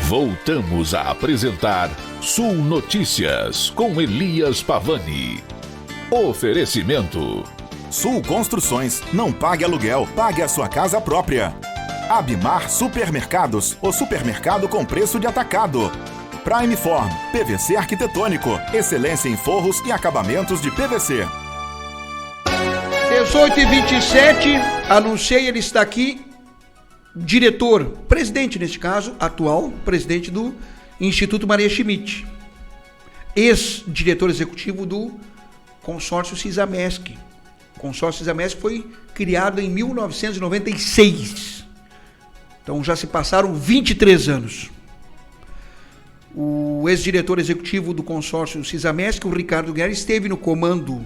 Voltamos a apresentar Sul Notícias com Elias Pavani. Oferecimento: Sul Construções. Não pague aluguel, pague a sua casa própria. Abimar Supermercados, o supermercado com preço de atacado. Prime Form, PVC arquitetônico, excelência em forros e acabamentos de PVC. 18h27, anunciei, ele está aqui, diretor, presidente neste caso, atual presidente do Instituto Maria Schmidt, ex-diretor executivo do consórcio Sisamesc. O consórcio Sisamesc foi criado em 1996, então já se passaram 23 anos. O ex-diretor executivo do consórcio Sisamesc, o Ricardo Guerra, esteve no comando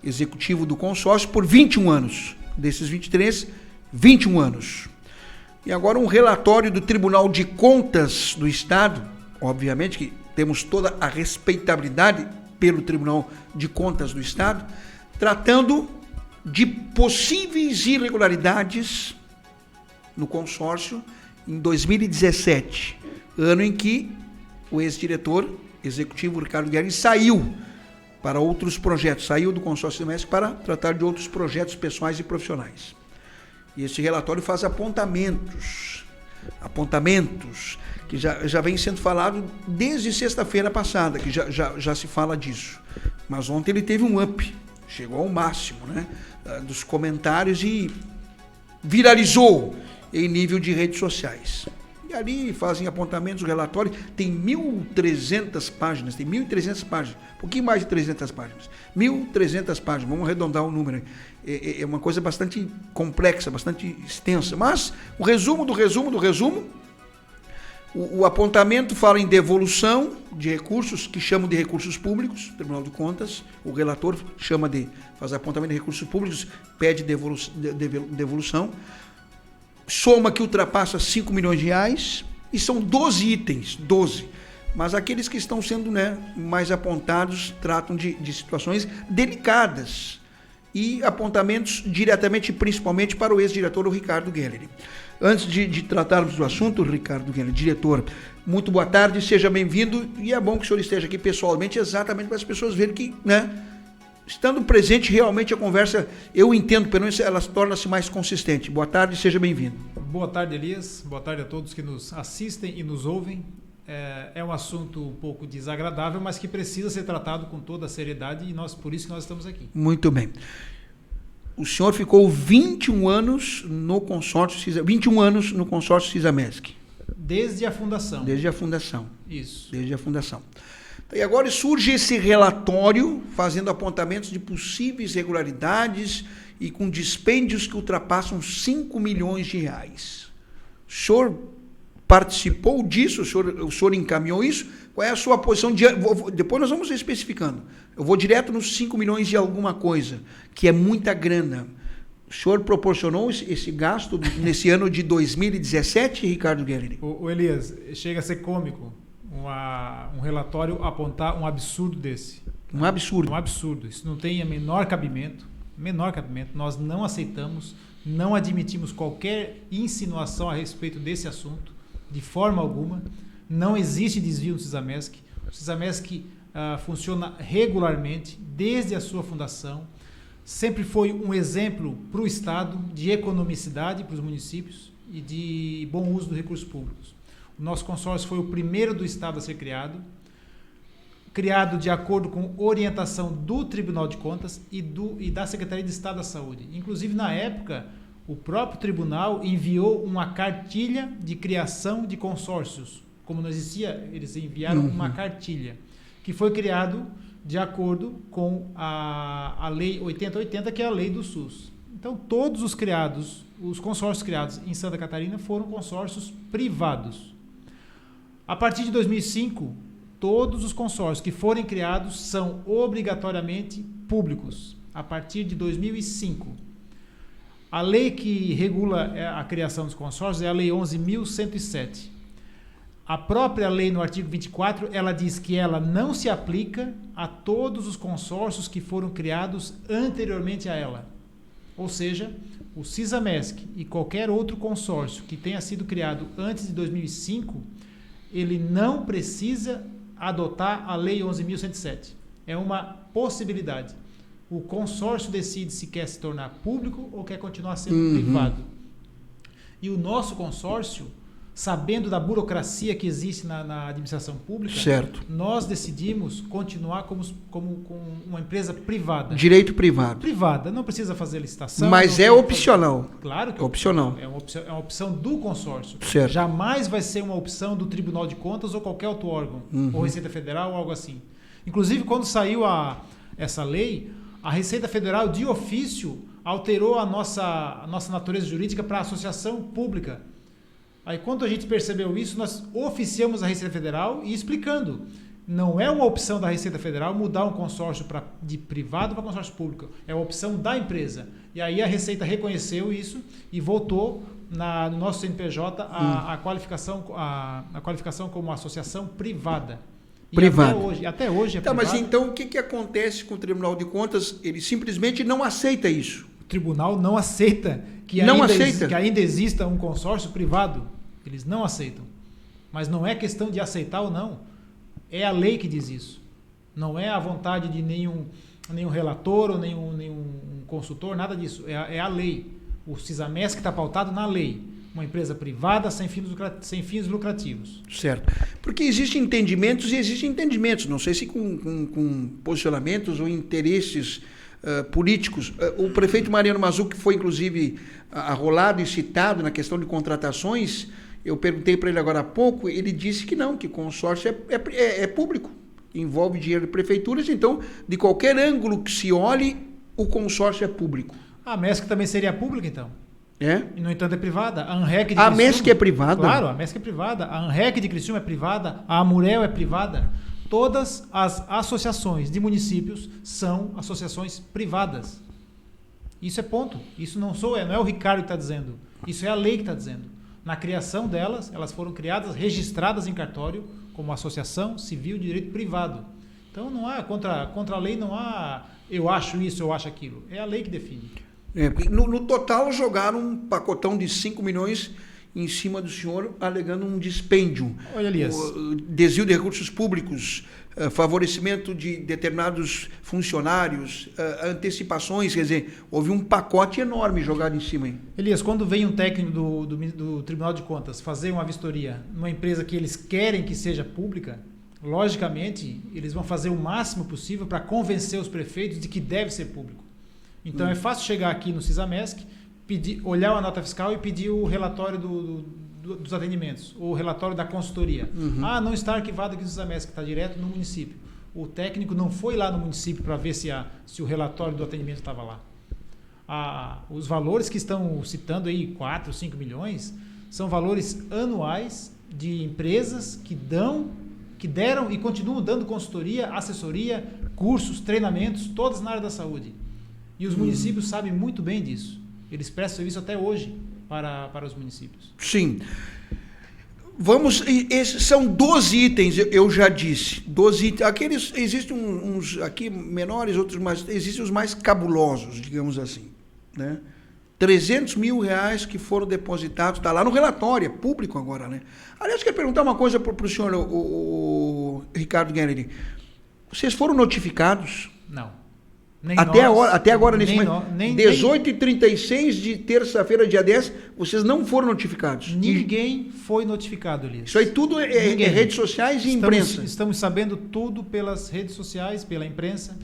executivo do consórcio por 21 anos. Desses 23, 21 anos. E agora um relatório do Tribunal de Contas do Estado, obviamente que temos toda a respeitabilidade pelo Tribunal de Contas do Estado, tratando de possíveis irregularidades no consórcio em 2017, ano em que o ex-diretor executivo Ricardo Guerra saiu para outros projetos, saiu do consórcio Sisamesc para tratar de outros projetos pessoais e profissionais. E esse relatório faz apontamentos que já vem sendo falado desde sexta-feira passada, que já se fala disso. Mas ontem ele teve um up, chegou ao máximo, né, dos comentários e viralizou em nível de redes sociais. E ali fazem apontamentos, o relatório tem 1.300 páginas, um pouquinho mais de 300 páginas, 1.300 páginas, vamos arredondar o número. É uma coisa bastante complexa, bastante extensa, mas o resumo, o apontamento fala em devolução de recursos, que chamam de recursos públicos, Tribunal de Contas, o relator faz apontamento de recursos públicos, pede devolução, soma que ultrapassa 5 milhões de reais, e são 12 itens, 12. Mas aqueles que estão sendo, né, mais apontados tratam de situações delicadas e apontamentos diretamente, principalmente para o ex-diretor, o Ricardo Guerra. Antes de tratarmos do assunto, Ricardo Guerra, diretor, muito boa tarde, seja bem-vindo, e é bom que o senhor esteja aqui pessoalmente, exatamente para as pessoas verem que, né, estando presente, realmente a conversa, eu entendo, pelo menos ela torna-se mais consistente. Boa tarde, seja bem-vindo. Boa tarde, Elias. Boa tarde a todos que nos assistem e nos ouvem. É um assunto um pouco desagradável, mas que precisa ser tratado com toda a seriedade e por isso que nós estamos aqui. Muito bem. O senhor ficou 21 anos no consórcio Sisamesc. Desde a fundação. Desde a fundação. Isso. Desde a fundação. E agora surge esse relatório fazendo apontamentos de possíveis irregularidades e com dispêndios que ultrapassam 5 milhões de reais. O senhor participou disso? O senhor encaminhou isso? Qual é a sua posição? Depois nós vamos especificando. Eu vou direto nos 5 milhões de alguma coisa, que é muita grana. O senhor proporcionou esse gasto nesse ano de 2017, Ricardo Guerra? O Elias, chega a ser cômico um relatório apontar um absurdo desse. Um absurdo. Um absurdo. Isso não tem menor cabimento. Nós não aceitamos, não admitimos qualquer insinuação a respeito desse assunto, de forma alguma. Não existe desvio no Sisamesc. O Sisamesc funciona regularmente desde a sua fundação. Sempre foi um exemplo para o Estado de economicidade para os municípios e de bom uso dos recursos públicos. O nosso consórcio foi o primeiro do Estado a ser criado de acordo com orientação do Tribunal de Contas e da Secretaria de Estado da Saúde. Inclusive, na época, o próprio tribunal enviou uma cartilha de criação de consórcios. Como não existia, eles enviaram uma cartilha, que foi criado de acordo com a Lei 8080, que é a lei do SUS. Então, todos os consórcios criados em Santa Catarina foram consórcios privados. A partir de 2005, todos os consórcios que forem criados são obrigatoriamente públicos. A partir de 2005. A lei que regula a criação dos consórcios é a Lei 11.107. A própria lei, no artigo 24, ela diz que ela não se aplica a todos os consórcios que foram criados anteriormente a ela. Ou seja, o Sisamesc e qualquer outro consórcio que tenha sido criado antes de 2005, ele não precisa adotar a Lei 11.107. É uma possibilidade. O consórcio decide se quer se tornar público ou quer continuar sendo privado. E o nosso consórcio, sabendo da burocracia que existe na administração pública, certo, nós decidimos continuar como uma empresa privada. Direito privado. Privada, não precisa fazer licitação. Mas é opcional. Claro que é opcional. É uma opção do consórcio. Certo. Jamais vai ser uma opção do Tribunal de Contas ou qualquer outro órgão, ou Receita Federal ou algo assim. Inclusive, quando saiu essa lei, a Receita Federal, de ofício, alterou a nossa natureza jurídica para associação pública. Aí, quando a gente percebeu isso, nós oficiamos a Receita Federal e explicando. Não é uma opção da Receita Federal mudar um consórcio de privado para consórcio público. É uma opção da empresa. E aí a Receita reconheceu isso e voltou no nosso CNPJ a qualificação como associação privada. E privada. Até hoje é tá, privada. Mas então o que acontece com o Tribunal de Contas? Ele simplesmente não aceita isso. O tribunal não aceita que ainda exista um consórcio privado. Eles não aceitam. Mas não é questão de aceitar ou não. É a lei que diz isso. Não é a vontade de nenhum relator ou nenhum consultor, nada disso. É a lei. O CISAMESC está pautado na lei. Uma empresa privada sem fins lucrativos. Certo. Porque existem entendimentos e existem entendimentos. Não sei se com posicionamentos ou interesses políticos. O prefeito Mariano Mazzucchi, que foi inclusive arrolado e citado na questão de contratações, eu perguntei para ele agora há pouco, ele disse que não, que consórcio é público, envolve dinheiro de prefeituras, então, de qualquer ângulo que se olhe, o consórcio é público. A MESC também seria pública, então? É? E, no entanto, é privada. A ANREC de a Criciúma, MESC é privada? Claro, a MESC é privada. A ANREC de Criciúma é privada. A Amurel é privada. Todas as associações de municípios são associações privadas. Isso é ponto. Isso não é o Ricardo que está dizendo. Isso é a lei que está dizendo. Na criação delas, elas foram criadas, registradas em cartório como associação civil de direito privado. Então, não há contra a lei, não há eu acho isso, eu acho aquilo. É a lei que define. No total, jogaram um pacotão de 5 milhões em cima do senhor, alegando um dispêndio. Olha, Elias. Desvio de recursos públicos, favorecimento de determinados funcionários, antecipações, quer dizer, houve um pacote enorme jogado em cima. Hein? Elias, quando vem um técnico do Tribunal de Contas fazer uma vistoria numa empresa que eles querem que seja pública, logicamente, eles vão fazer o máximo possível para convencer os prefeitos de que deve ser público. Então, é fácil chegar aqui no CISAMESC, olhar a nota fiscal e pedir o relatório dos atendimentos, ou o relatório da consultoria. Não está arquivado aqui no CISAMESC, está direto no município. O técnico não foi lá no município para ver se o relatório do atendimento estava lá. Os valores que estão citando aí, 4, 5 milhões, são valores anuais de empresas que deram e continuam dando consultoria, assessoria, cursos, treinamentos, todas na área da saúde. E os municípios sabem muito bem disso. Eles prestam serviço até hoje para os municípios. Sim. São 12 itens, eu já disse. 12 itens. Existem uns aqui menores, outros mais. Existem os mais cabulosos, digamos assim. Né? 300 mil reais que foram depositados, está lá no relatório, é público agora, né? Aliás, eu quero perguntar uma coisa para o senhor, o Ricardo Guerrini. Vocês foram notificados? Não. Até agora, nesse momento, 18h36 de terça-feira, dia 10, vocês não foram notificados? Ninguém foi notificado, Elias. Isso aí tudo é redes sociais e imprensa? Estamos sabendo tudo pelas redes sociais, pela imprensa.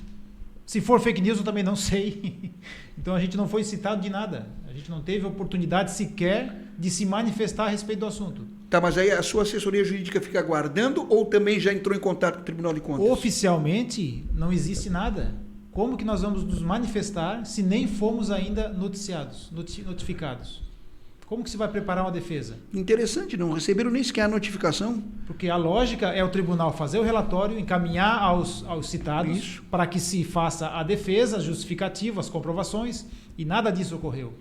Se for fake news, eu também não sei. Então, a gente não foi citado de nada. A gente não teve oportunidade sequer de se manifestar a respeito do assunto. Tá, mas aí a sua assessoria jurídica fica aguardando ou também já entrou em contato com o Tribunal de Contas? Oficialmente, não existe nada. Como que nós vamos nos manifestar se nem fomos ainda notificados? Como que se vai preparar uma defesa? Interessante, não receberam nem sequer a notificação. Porque a lógica é o tribunal fazer o relatório, encaminhar aos citados para que se faça a defesa, a justificativa, as comprovações, e nada disso ocorreu.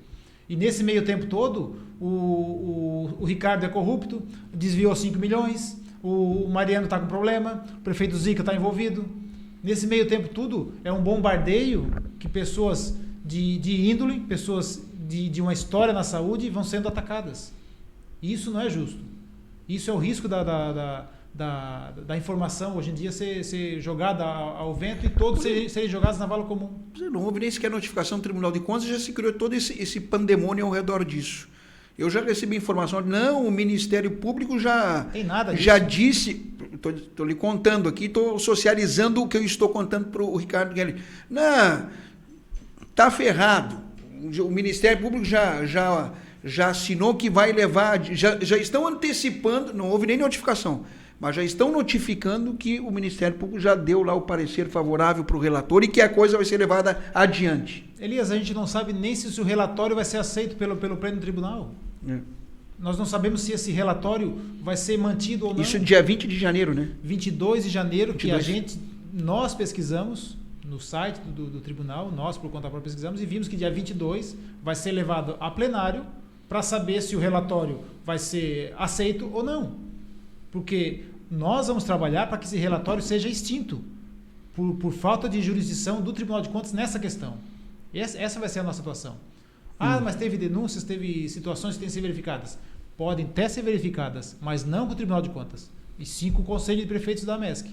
E nesse meio tempo todo, o Ricardo é corrupto, desviou 5 milhões, o Mariano está com problema, o prefeito Zica está envolvido. Nesse meio tempo tudo é um bombardeio que pessoas de índole, pessoas de uma história na saúde vão sendo atacadas. E isso não é justo. Isso é o risco da informação hoje em dia ser jogada ao vento e todos serem jogados na vala comum. Não houve nem sequer notificação do Tribunal de Contas, já se criou todo esse pandemônio ao redor disso. Eu já recebi informação, não, o Ministério Público já disse, estou lhe contando aqui, estou socializando o que eu estou contando para o Ricardo Gelli. Não, está ferrado. O Ministério Público já assinou que vai levar, já estão antecipando, não houve nem notificação, mas já estão notificando que o Ministério Público já deu lá o parecer favorável para o relator e que a coisa vai ser levada adiante. Elias, a gente não sabe nem se o relatório vai ser aceito pelo Pleno Tribunal. Nós não sabemos se esse relatório vai ser mantido ou não. Isso é dia 20 de janeiro, né? 22 de janeiro, 22. Que nós pesquisamos no site do tribunal, nós por conta própria pesquisamos e vimos que dia 22 vai ser levado a plenário para saber se o relatório vai ser aceito ou não. Porque nós vamos trabalhar para que esse relatório seja extinto por falta de jurisdição do Tribunal de Contas nessa questão. Essa vai ser a nossa atuação. Mas teve denúncias, teve situações que têm que ser verificadas. Podem até ser verificadas, mas não com o Tribunal de Contas, e sim com o Conselho de Prefeitos da MESC.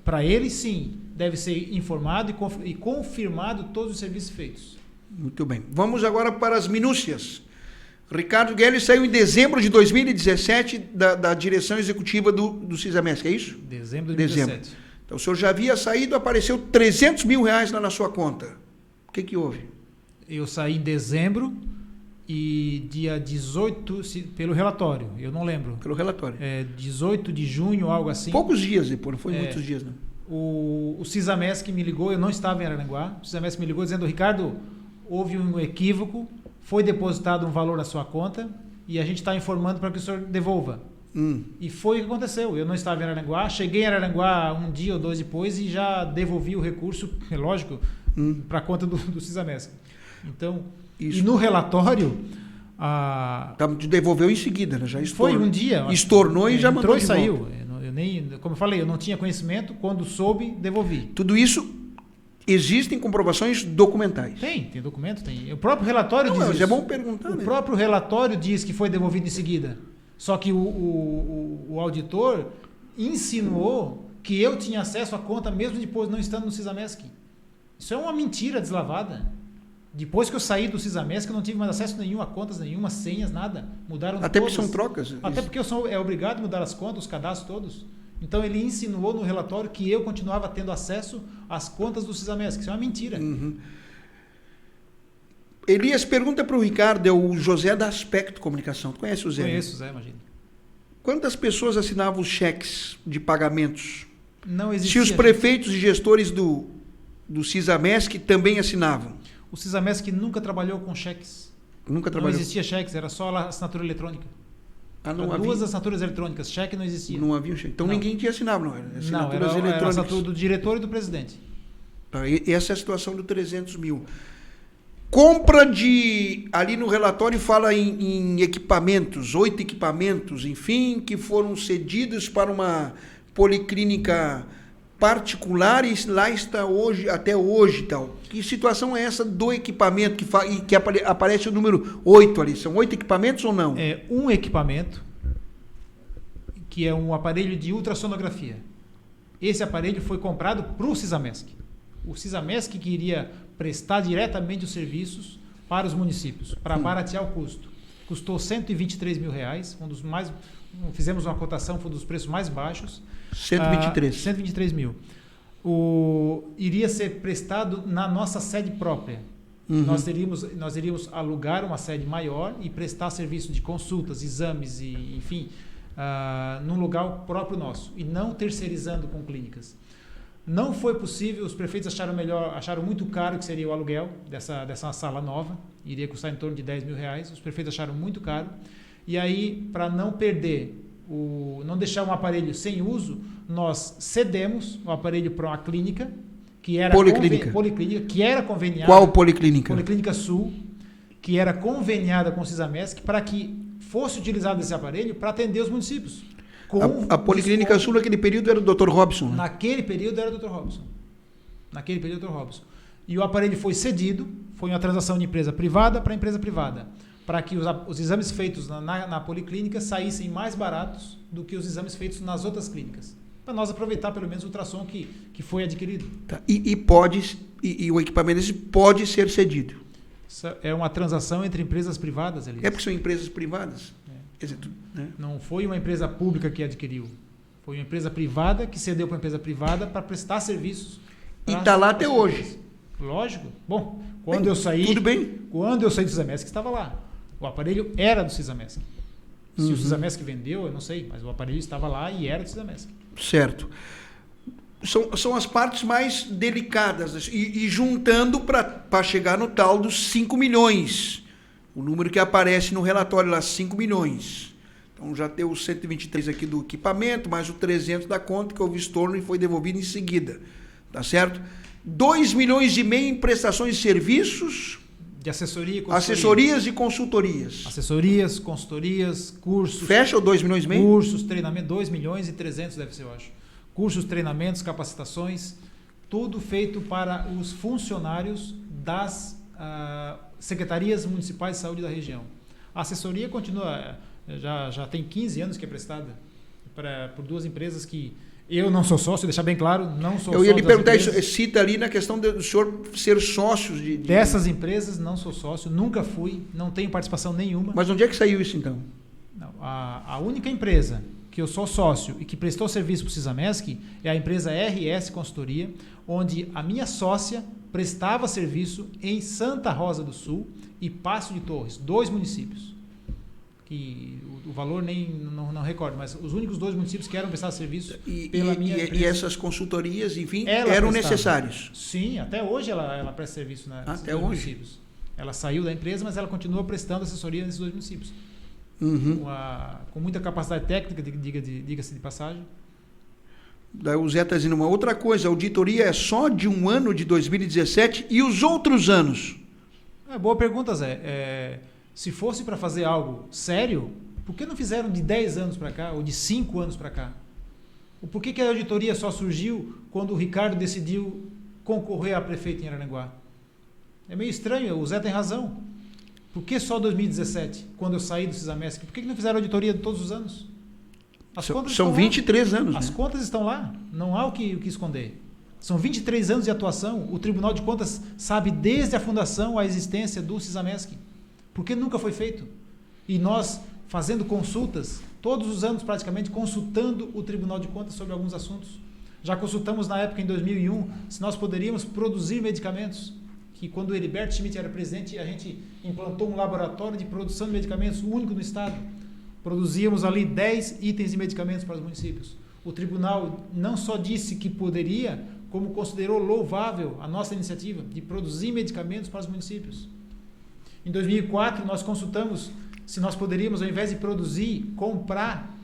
Para ele, sim, deve ser informado e confirmado todos os serviços feitos. Muito bem. Vamos agora para as minúcias. Ricardo Gelli saiu em dezembro de 2017 da direção executiva do CISAMESC, é isso? Dezembro de 2017. Então, o senhor já havia saído, apareceu R$300 mil lá na sua conta. O que houve? Eu saí em dezembro e dia 18, pelo relatório, eu não lembro. Pelo relatório. 18 de junho, algo assim. Poucos dias depois, não foi muitos dias, não. O CISAMESC me ligou, eu não estava em Araranguá, o CISAMESC me ligou dizendo, Ricardo, houve um equívoco, foi depositado um valor na sua conta e a gente está informando para que o senhor devolva. E foi o que aconteceu. Eu não estava em Araranguá, cheguei em Araranguá um dia ou dois depois e já devolvi o recurso, é lógico, para a conta do CISAMESC. Então, isso. E no relatório... Devolveu em seguida, né? Já estornou. Foi um dia. Estornou e já mandou de volta. Saiu. Como eu falei, eu não tinha conhecimento, quando soube, devolvi. Tudo isso, existem comprovações documentais? Tem documento, tem. O próprio relatório diz isso. É bom perguntar. O próprio relatório diz que foi devolvido em seguida. Só que o auditor insinuou que eu tinha acesso à conta mesmo depois não estando no CISAMESC. Isso é uma mentira deslavada. Depois que eu saí do CISAMESC, eu não tive mais acesso nenhum a contas nenhuma, senhas, nada. Mudaram até todas. porque são trocas. Até porque eu sou obrigado a mudar as contas, os cadastros todos. Então ele insinuou no relatório que eu continuava tendo acesso às contas do CISAMESC. Isso é uma mentira. Elias, pergunta para o Ricardo, é o José da Aspecto Comunicação. Tu conhece o Zé? Conheço o Zé, imagina. Quantas pessoas assinavam os cheques de pagamentos? Não existia. Se os prefeitos e gestores do CISAMESC também assinavam? O CISAMESC nunca trabalhou com cheques. Nunca trabalhou? Não existia cheques, era só a assinatura eletrônica. Não havia? Duas assinaturas eletrônicas, cheque não existia. Não havia cheque. Então ninguém tinha assinado, não? Era a assinatura do diretor e do presidente. Essa é a situação do 300 mil. Compra ali no relatório fala em equipamentos, 8 equipamentos, enfim, que foram cedidos para uma policlínica particular e lá está até hoje tal. Que situação é essa do equipamento que aparece o número 8 ali? São 8 equipamentos ou não? É um equipamento que é um aparelho de ultrassonografia. Esse aparelho foi comprado para o CISAMESC. O CISAMESC que iria prestar diretamente os serviços para os municípios, para baratear o custo. Custou R$123 mil, fizemos uma cotação, foi um dos preços mais baixos. 123 mil. Iria ser prestado na nossa sede própria. Nós iríamos alugar uma sede maior e prestar serviço de consultas, exames e, enfim, num lugar próprio nosso e não terceirizando com clínicas. Não foi possível, os prefeitos acharam muito caro que seria o aluguel dessa sala nova, iria custar em torno de R$10 mil, os prefeitos acharam muito caro, e aí, para não perder, não deixar um aparelho sem uso, nós cedemos o aparelho para uma clínica, que era policlínica, que era conveniada. Qual policlínica? Policlínica Sul, que era conveniada com o CISAMESC para que fosse utilizado esse aparelho para atender os municípios. A Policlínica Sul naquele período era o Dr. Robson? Né? Naquele período era o Dr. Robson. E o aparelho foi cedido, foi uma transação de empresa privada para empresa privada, para que os exames feitos na policlínica saíssem mais baratos do que os exames feitos nas outras clínicas. Para nós aproveitar pelo menos o ultrassom que foi adquirido. Tá. E o equipamento desse pode ser cedido. Isso é uma transação entre empresas privadas, Elias. É porque são empresas privadas. Quer dizer, né? Não foi uma empresa pública que adquiriu. Foi uma empresa privada que cedeu para uma empresa privada para prestar serviços. E está lá até hoje. Lógico. Bom, quando eu saí... Tudo bem. Quando eu saí do Sisamesc, estava lá. O aparelho era do Sisamesc. Se o Sisamesc vendeu, eu não sei, mas o aparelho estava lá e era do Sisamesc. Certo. São as partes mais delicadas. E juntando para chegar no tal dos 5 milhões. O número que aparece no relatório lá, 5 milhões. Então já tem os 123 aqui do equipamento, mais o 300 da conta, que houve estorno e foi devolvido em seguida. Tá certo? 2 milhões e meio em prestações de serviços. De assessoria e consultoria. Assessorias e consultorias. Assessorias, consultorias, cursos. Fecha o 2 milhões e meio? Cursos, treinamento, 2 milhões e 300 deve ser, eu acho. Cursos, treinamentos, capacitações, tudo feito para os funcionários das secretarias municipais de saúde da região. A assessoria continua, já tem 15 anos que é prestada por duas empresas que eu não sou sócio, deixar bem claro, não sou sócio. Eu ia lhe perguntar isso, cita ali na questão do senhor ser sócio dessas empresas, não sou sócio, nunca fui, não tenho participação nenhuma. Mas onde é que saiu isso então? Não, a única empresa que eu sou sócio e que prestou serviço para o Sisamesc é a empresa RS Consultoria, onde a minha sócia prestava serviço em Santa Rosa do Sul e Passo de Torres, 2 municípios. Que o valor não recordo, mas os únicos 2 municípios que eram prestar serviço pela minha empresa. E essas consultorias, enfim, eram necessários? Sim, até hoje ela presta serviço nesses 2 municípios. Ela saiu da empresa, mas ela continua prestando assessoria nesses 2 municípios. Com muita capacidade técnica, diga-se de passagem. Daí o Zé está dizendo uma outra coisa, a auditoria é só de um ano de 2017 e os outros anos? Boa pergunta, Zé. Se fosse para fazer algo sério, por que não fizeram de 10 anos para cá ou de 5 anos para cá? Por que a auditoria só surgiu quando o Ricardo decidiu concorrer a prefeito em Araranguá? É meio estranho, o Zé tem razão. Por que só 2017, quando eu saí do Sisamesc? Por que não fizeram auditoria de todos os anos? São 23 anos. As contas estão lá, não há o que esconder. São 23 anos de atuação, o Tribunal de Contas sabe desde a fundação a existência do Sisamesc. Por que nunca foi feito? E nós, fazendo consultas, todos os anos praticamente, consultando o Tribunal de Contas sobre alguns assuntos. Já consultamos na época, em 2001, se nós poderíamos produzir medicamentos, que quando o Heriberto Schmidt era presidente, a gente implantou um laboratório de produção de medicamentos único no estado. Produzíamos ali 10 itens de medicamentos para os municípios. O tribunal não só disse que poderia, como considerou louvável a nossa iniciativa de produzir medicamentos para os municípios. Em 2004, nós consultamos se nós poderíamos, ao invés de produzir, comprar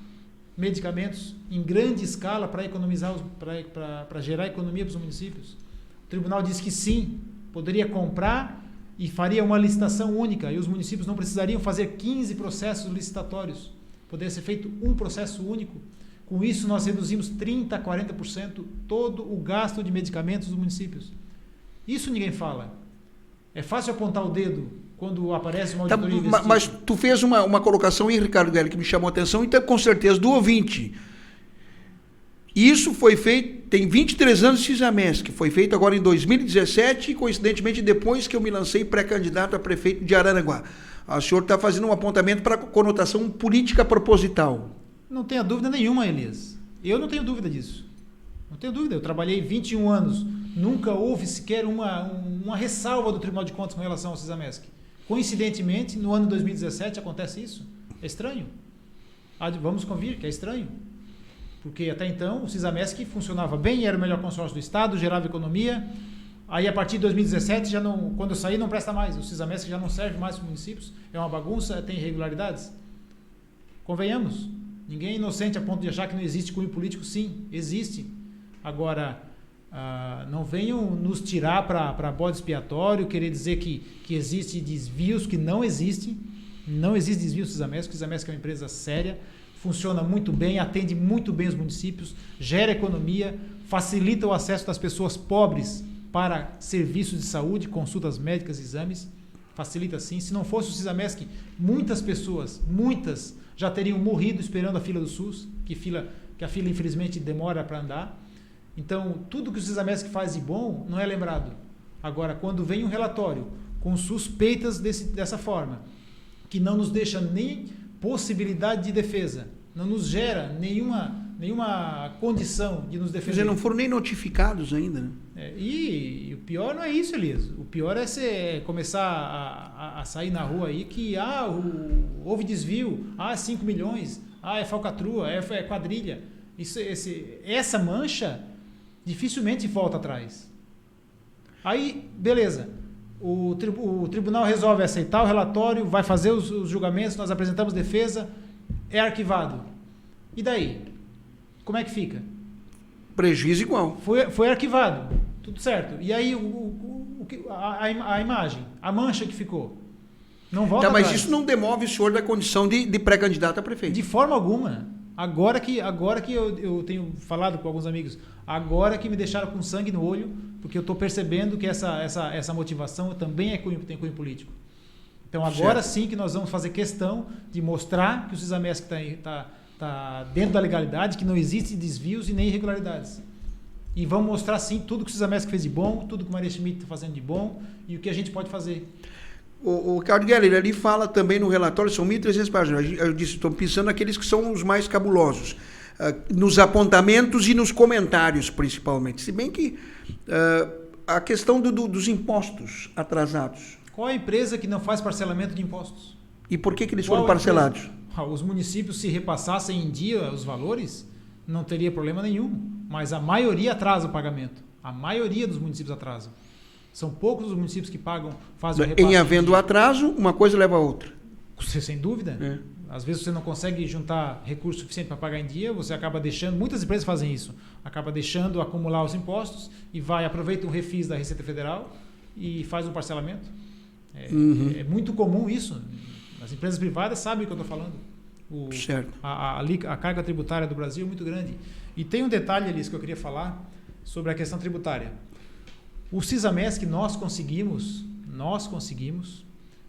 medicamentos em grande escala para economizar, para gerar economia para os municípios. O tribunal disse que sim, poderia comprar e faria uma licitação única, e os municípios não precisariam fazer 15 processos licitatórios. Poderia ser feito um processo único. Com isso, nós reduzimos 30% a 40% todo o gasto de medicamentos dos municípios. Isso ninguém fala. É fácil apontar o dedo quando aparece uma auditoria investigativa. Mas tu fez uma colocação aí, Ricardo Guerra, que me chamou a atenção, então com certeza do ouvinte. Isso foi feito, tem 23 anos de Sisamesc, foi feito agora em 2017, coincidentemente depois que eu me lancei pré-candidato a prefeito de Araranguá. O senhor está fazendo um apontamento para conotação política proposital. Não tenha dúvida nenhuma, Elias. Eu não tenho dúvida disso. Não tenho dúvida. Eu trabalhei 21 anos. Nunca houve sequer uma ressalva do Tribunal de Contas com relação ao Sisamesc. Coincidentemente, no ano 2017 acontece isso. É estranho. Vamos convir que é estranho. Porque até então o Sisamesc funcionava bem, era o melhor consórcio do Estado, gerava economia. Aí a partir de 2017, quando eu saí, não presta mais. O Sisamesc já não serve mais para os municípios. É uma bagunça, tem irregularidades. Convenhamos. Ninguém é inocente a ponto de achar que não existe cunho político. Sim, existe. Agora, não venham nos tirar para bode expiatório, querer dizer que existe desvios, que não existe. Não existe desvio do Sisamesc. O Sisamesc é uma empresa séria, funciona muito bem, atende muito bem os municípios, gera economia, facilita o acesso das pessoas pobres para serviços de saúde, consultas médicas, exames. facilita sim. Se não fosse o Sisamesc, muitas pessoas, já teriam morrido esperando a fila do SUS, que a fila infelizmente demora para andar. Então, tudo que o Sisamesc faz de bom não é lembrado. Agora, quando vem um relatório com suspeitas dessa forma, que não nos deixa nem possibilidade de defesa, não nos gera nenhuma condição de nos defender. Quer dizer, não foram nem notificados ainda, né? E o pior não é isso, Elias. O pior é você começar a sair na rua aí que houve desvio, 5 milhões, é falcatrua, é quadrilha. Essa mancha dificilmente volta atrás. Aí, beleza. O tribunal resolve aceitar o relatório, vai fazer os julgamentos, nós apresentamos defesa, é arquivado. E daí? Como é que fica? Prejuízo igual. Foi arquivado, tudo certo. E aí a imagem, a mancha que ficou, não volta mas atrás. Isso não demove o senhor da condição de pré-candidato a prefeito? De forma alguma. Agora que eu tenho falado com alguns amigos, agora que me deixaram com sangue no olho, porque eu estou percebendo que essa motivação também tem cunho político. Então agora sim que nós vamos fazer questão de mostrar que o Sisamesc está dentro da legalidade, que não existe desvios e nem irregularidades. E vamos mostrar sim tudo que o Sisamesc fez de bom, tudo que o Maria Schmidt está fazendo de bom e o que a gente pode fazer. O Ricardo Guerreiro, ali fala também no relatório, são 1.300 páginas, eu disse, estou pensando naqueles que são os mais cabulosos, nos apontamentos e nos comentários, principalmente. Se bem que a questão dos impostos atrasados. Qual a empresa que não faz parcelamento de impostos? E por que eles foram parcelados? Os municípios, se repassassem em dia os valores, não teria problema nenhum, mas a maioria atrasa o pagamento. A maioria dos municípios atrasam. São poucos os municípios que fazem o repasse. Em havendo atraso, uma coisa leva a outra. Sem dúvida. Às vezes você não consegue juntar recurso suficiente para pagar em dia, você acaba deixando, muitas empresas fazem isso, acaba deixando acumular os impostos e aproveita um refis da Receita Federal e faz um parcelamento. É muito comum isso. As empresas privadas sabem o que eu estou falando. Certo. A carga tributária do Brasil é muito grande. E tem um detalhe, Elis, que eu queria falar sobre a questão tributária. O Sisamesc nós conseguimos,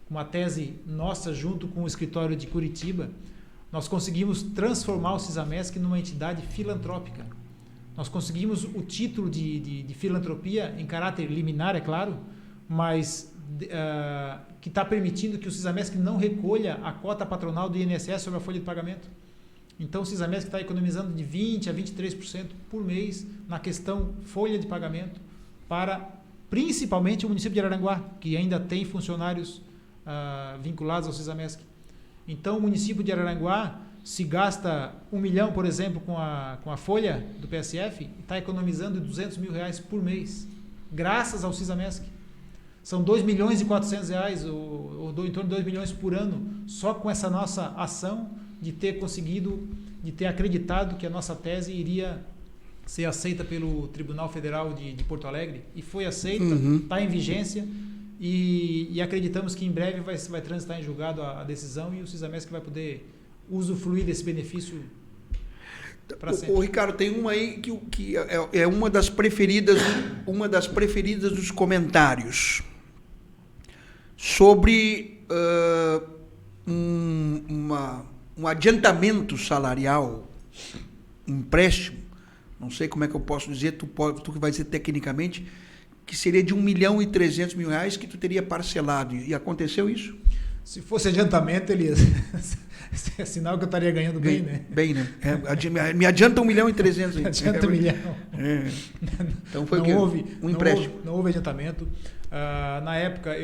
com uma tese nossa junto com o escritório de Curitiba, nós conseguimos transformar o Sisamesc numa entidade filantrópica. Nós conseguimos o título de filantropia em caráter liminar, é claro, mas que está permitindo que o Sisamesc não recolha a cota patronal do INSS sobre a folha de pagamento. Então o Sisamesc está economizando de 20% a 23% por mês na questão folha de pagamento para principalmente o município de Araranguá, que ainda tem funcionários vinculados ao Sisamesc. Então o município de Araranguá, se gasta 1 milhão, por exemplo, com a folha do PSF, está economizando 200 mil reais por mês, graças ao Sisamesc. São 2 milhões e 400 reais, ou em torno de 2 milhões por ano, só com essa nossa ação de ter conseguido, de ter acreditado que a nossa tese iria ser aceita pelo Tribunal Federal de Porto Alegre, e foi aceita, está em vigência, e acreditamos que em breve vai transitar em julgado a decisão e o Sisamesc vai poder usufruir desse benefício para sempre. O Ricardo, tem uma aí que é uma das preferidas dos comentários sobre um adiantamento salarial, um empréstimo, não sei como é que eu posso dizer, tu que vai dizer tecnicamente, que seria de 1.300.000 reais que tu teria parcelado. E aconteceu isso? Se fosse adiantamento, Elias, é sinal que eu estaria ganhando bem, né? Bem, né? Me adianta 1.300.000. Adianta 1 milhão. Então foi um empréstimo. Não houve adiantamento. Na época,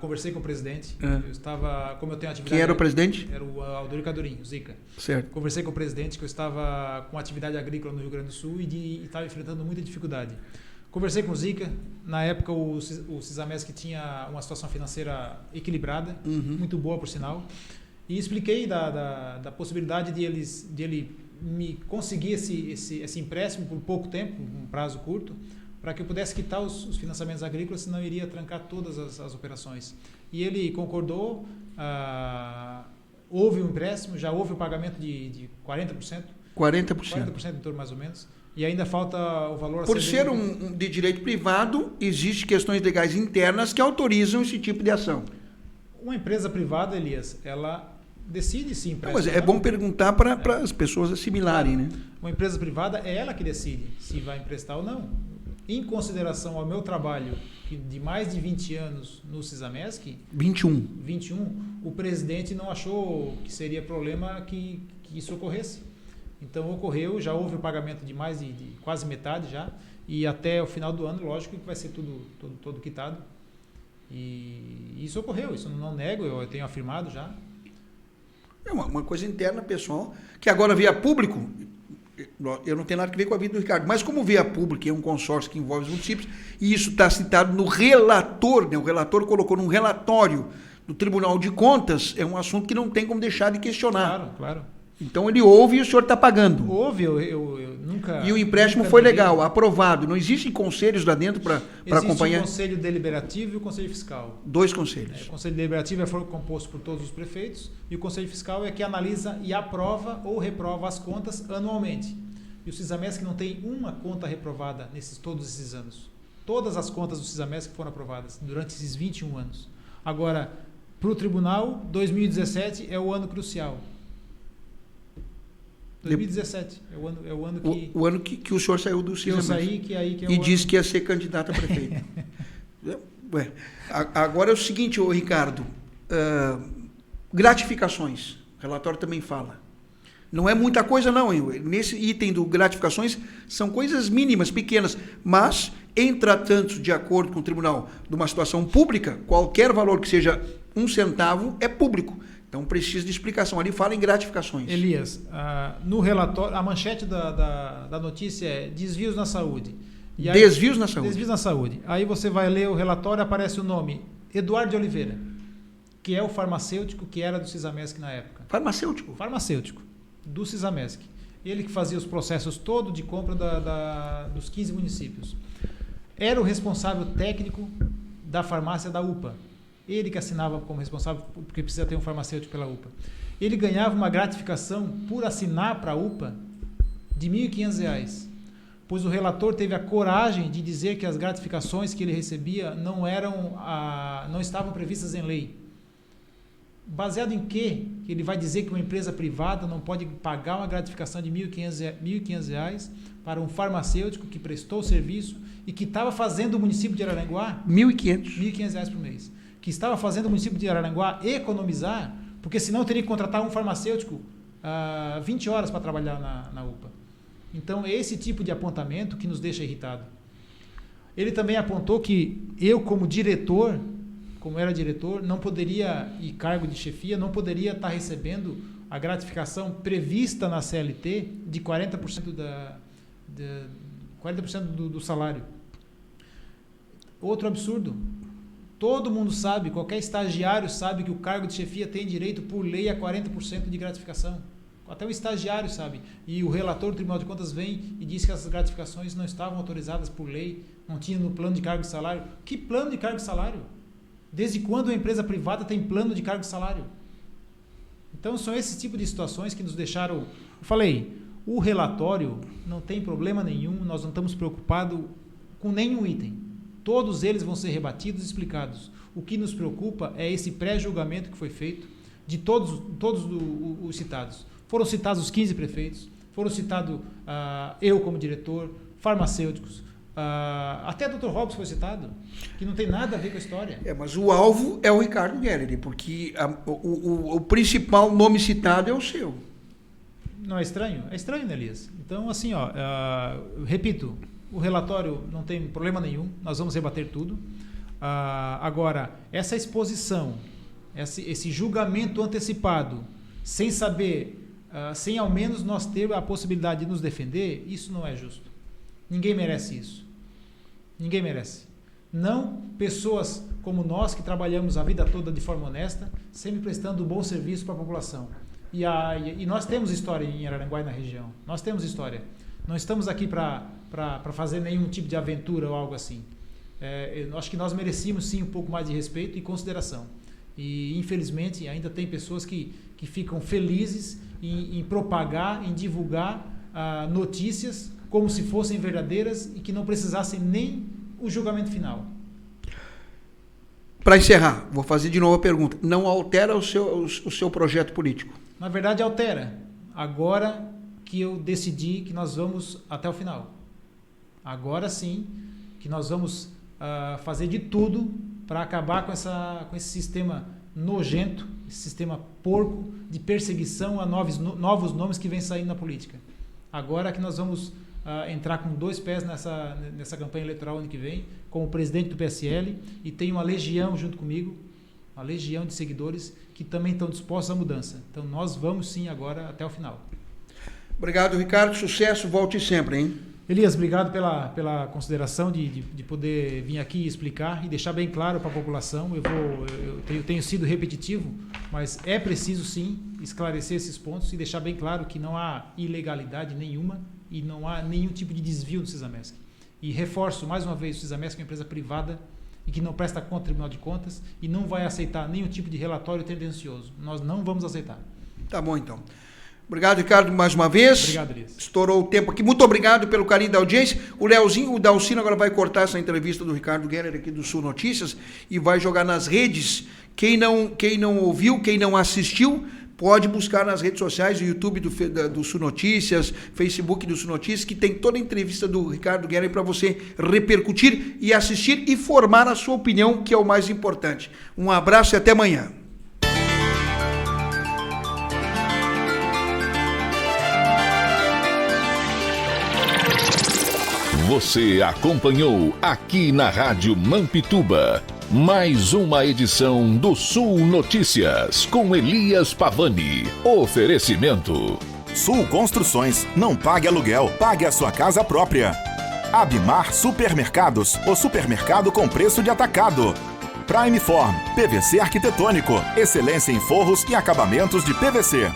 conversei com o presidente. Como eu tenho atividade... Quem era o presidente? Era o Aldorio Cadorim, o Zica. Certo. Conversei com o presidente que eu estava com atividade agrícola no Rio Grande do Sul e estava enfrentando muita dificuldade. Conversei com o Zica. Na época, o Sisamesc tinha uma situação financeira equilibrada, muito boa, por sinal. E expliquei da possibilidade de ele me conseguir esse empréstimo por pouco tempo, um prazo curto, para que eu pudesse quitar os financiamentos agrícolas, senão iria trancar todas as operações. E ele concordou, houve um empréstimo, já houve o pagamento de 40%, 40%. 40% em torno, mais ou menos. E ainda falta o valor... Por ser de direito privado, existem questões legais internas que autorizam esse tipo de ação. Uma empresa privada, Elias, ela decide se empresta. Mas é bom perguntar para as pessoas assimilarem, né? Uma empresa privada é ela que decide se vai emprestar ou não. Em consideração ao meu trabalho de mais de 20 anos no Cisamesc... 21, o presidente não achou que seria problema que isso ocorresse. Então ocorreu, já houve o pagamento de mais de quase metade já, e até o final do ano, lógico que vai ser todo quitado. E isso ocorreu, isso não nego, eu tenho afirmado já. É uma coisa interna, pessoal, que agora via público, eu não tenho nada a ver com a vida do Ricardo, mas como via público é um consórcio que envolve os municípios, e isso está citado no relator, né? O relator colocou num relatório do Tribunal de Contas, é um assunto que não tem como deixar de questionar. Claro. Então ele ouve e o senhor está pagando. Houve, eu nunca... E o empréstimo foi legal, aprovado. Não existem conselhos lá dentro para acompanhar? Existe o Conselho Deliberativo e o Conselho Fiscal. 2 conselhos. O Conselho Deliberativo é composto por todos os prefeitos e o Conselho Fiscal é que analisa e aprova ou reprova as contas anualmente. E o Cisamesc não tem uma conta reprovada todos esses anos. Todas as contas do Cisamesc foram aprovadas durante esses 21 anos. Agora, para o tribunal, 2017 é o ano crucial. 2017 é o ano que... O ano que o senhor saiu do Cisamesc. Eu saí, que é o e ano... disse que ia ser candidato a prefeito. Agora é o seguinte, Ricardo, gratificações, o relatório também fala. Não é muita coisa não, nesse item do gratificações são coisas mínimas, pequenas, mas em tratando de acordo com o tribunal de uma situação pública, qualquer valor que seja 1 centavo é público. Então precisa de explicação. Ali fala em gratificações. Elias, no relatório, a manchete da notícia é desvios na saúde. E aí, desvios na saúde. Desvios na saúde. Aí você vai ler o relatório, aparece o nome Eduardo de Oliveira, que é o farmacêutico que era do Cisamesc na época. Farmacêutico do Cisamesc. Ele que fazia os processos todos de compra dos 15 municípios. Era o responsável técnico da farmácia da UPA. Ele que assinava como responsável, porque precisa ter um farmacêutico pela UPA. Ele ganhava uma gratificação por assinar para a UPA de R$ 1.500, pois o relator teve a coragem de dizer que as gratificações que ele recebia não estavam previstas em lei. Baseado em quê? Que ele vai dizer que uma empresa privada não pode pagar uma gratificação de R$ 1.500 para um farmacêutico que prestou o serviço e que estava fazendo o município de Araranguá R$ 1.500. R$ 1.500 por mês. Que estava fazendo o município de Araranguá economizar, porque senão teria que contratar um farmacêutico 20 horas para trabalhar na UPA. Então, é esse tipo de apontamento que nos deixa irritado. Ele também apontou que eu, como era diretor, não poderia, e cargo de chefia, não poderia estar recebendo a gratificação prevista na CLT de 40% do salário. Outro absurdo. Todo mundo sabe, qualquer estagiário sabe que o cargo de chefia tem direito por lei a 40% de gratificação. Até o estagiário sabe. E o relator do Tribunal de Contas vem e diz que essas gratificações não estavam autorizadas por lei, não tinha no plano de cargo de salário. Que plano de cargo de salário? Desde quando uma empresa privada tem plano de cargo de salário? Então são esses tipos de situações que nos deixaram... Eu falei, o relatório não tem problema nenhum, nós não estamos preocupados com nenhum item. Todos eles vão ser rebatidos e explicados. O que nos preocupa é esse pré-julgamento que foi feito de todos os citados. Foram citados os 15 prefeitos, foram citados eu como diretor, farmacêuticos, até o Dr. Robson foi citado, que não tem nada a ver com a história. Mas o alvo é o Ricardo Guerri, porque o principal nome citado é o seu. Não é estranho? É estranho, né, Elias? Então, assim, repito, o relatório não tem problema nenhum, nós vamos rebater tudo. Agora, essa exposição, esse julgamento antecipado, sem saber, sem ao menos nós ter a possibilidade de nos defender, isso não é justo. Ninguém merece isso. Ninguém merece. Não pessoas como nós que trabalhamos a vida toda de forma honesta, sempre prestando um bom serviço para a população. E nós temos história em Araranguá e na região. Nós temos história. Não estamos aqui para fazer nenhum tipo de aventura ou algo assim. Eu acho que nós merecíamos sim um pouco mais de respeito e consideração. E infelizmente ainda tem pessoas que que ficam felizes em propagar, em divulgar notícias como se fossem verdadeiras e que não precisassem nem o julgamento final. Para encerrar, vou fazer de novo a pergunta. Não altera o seu projeto político? Na verdade, altera. Agora que eu decidi que nós vamos até o final. Agora sim que nós vamos fazer de tudo para acabar com esse sistema nojento, esse sistema porco de perseguição a novos nomes que vem saindo na política. Agora que nós vamos entrar com 2 pés nessa campanha eleitoral ano que vem, como presidente do PSL, e tenho uma legião junto comigo, uma legião de seguidores que também estão dispostos à mudança. Então nós vamos sim agora até o final. Obrigado, Ricardo. Sucesso, volte sempre, hein? Elias, obrigado pela consideração de poder vir aqui e explicar e deixar bem claro para a população. Eu tenho sido repetitivo, mas é preciso sim esclarecer esses pontos e deixar bem claro que não há ilegalidade nenhuma e não há nenhum tipo de desvio do Sisamesc. E reforço mais uma vez, o Sisamesc é uma empresa privada e que não presta conta ao Tribunal de Contas e não vai aceitar nenhum tipo de relatório tendencioso. Nós não vamos aceitar. Tá bom, então. Obrigado, Ricardo, mais uma vez. Obrigado, Elias. Estourou o tempo aqui. Muito obrigado pelo carinho da audiência. O Dalcino agora vai cortar essa entrevista do Ricardo Geller aqui do Sul Notícias e vai jogar nas redes. Quem não ouviu, quem não assistiu, pode buscar nas redes sociais, o YouTube do Sul Notícias, Facebook do Sul Notícias, que tem toda a entrevista do Ricardo Geller para você repercutir e assistir e formar a sua opinião, que é o mais importante. Um abraço e até amanhã. Você acompanhou aqui na Rádio Mampituba mais uma edição do Sul Notícias com Elias Pavani. Oferecimento Sul Construções. Não pague aluguel, pague a sua casa própria. Abimar Supermercados, o supermercado com preço de atacado. Prime Form, PVC arquitetônico, excelência em forros e acabamentos de PVC.